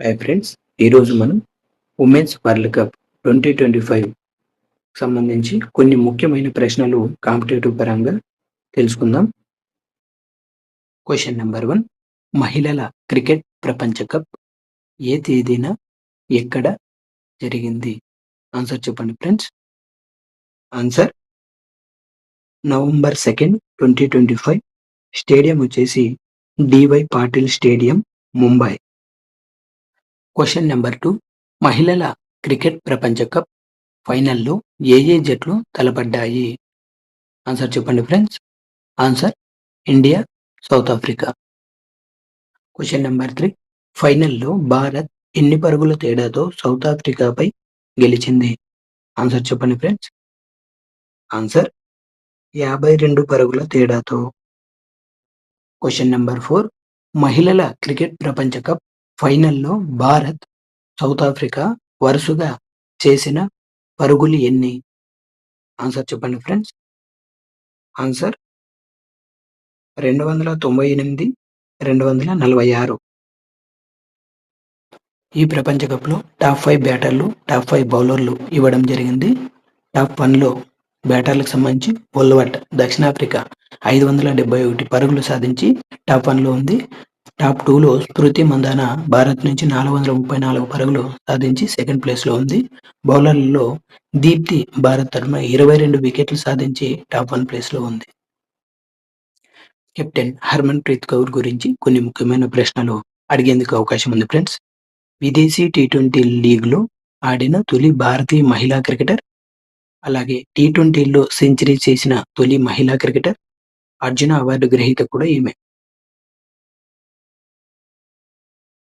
Hi friends, ఈరోజు మనం women's world cup 2025 సంబంధించి కొన్ని ముఖ్యమైన ప్రశ్నలు కాంపిటేటివ్ పరంగా తెలుసుకుందాం. క్వశ్చన్ నెంబర్ 1, మహిళల క్రికెట్ ప్రపంచ కప్ ఏ తేదీన ఎక్కడ జరిగింది? ఆన్సర్ చెప్పండి ఫ్రెండ్స్. Answer November 2, 2025. స్టేడియం వచ్చేసి D Y Patil stadium, Mumbai. Question number 2, మహిళల క్రికెట్ ప్రపంచ కప్ ఫైనల్లో ఏ జట్లు తలపడ్డాయి? ఆన్సర్ చెప్పండి friends. Answer India, South Africa. Question number 3, ఫైనల్లో భారత్ ఎన్ని పరుగుల తేడాతో సౌత్ ఆఫ్రికాపై గెలిచింది? ఆన్సర్ చెప్పండి ఫ్రెండ్స్. ఆన్సర్ 52 పరుగుల తేడాతో. క్వశ్చన్ నెంబర్ 4, మహిళల క్రికెట్ ప్రపంచ కప్ ఫైనల్లో భారత్, సౌత్ ఆఫ్రికా వరుసగా చేసిన పరుగులు ఎన్ని? ఆన్సర్ చెప్పండి ఫ్రెండ్స్. ఆన్సర్ 298, 246. ఈ ప్రపంచ కప్లో టాప్ 5 బ్యాటర్లు, టాప్ 5 బౌలర్లు ఇవ్వడం జరిగింది. టాప్ 1లో బ్యాటర్లకు సంబంధించి బొల్వర్ట్, దక్షిణాఫ్రికా 571 పరుగులు సాధించి టాప్ 1లో ఉంది. టాప్ 2లో స్మృతి మందాన భారత్ నుంచి 434 పరుగులు సాధించి సెకండ్ ప్లేస్లో ఉంది. బౌలర్లలో దీప్తి భారత్ తరఫున 22 వికెట్లు సాధించి టాప్ 1 ప్లేస్లో ఉంది. కెప్టెన్ హర్మన్ ప్రీత్ కౌర్ గురించి కొన్ని ముఖ్యమైన ప్రశ్నలు అడిగేందుకు అవకాశం ఉంది ఫ్రెండ్స్. విదేశీ టీ20 లీగ్లో ఆడిన తొలి భారతీయ మహిళా క్రికెటర్, అలాగే టీ20లో సెంచరీ చేసిన తొలి మహిళా క్రికెటర్, అర్జున అవార్డు గ్రహీత కూడా ఈమె.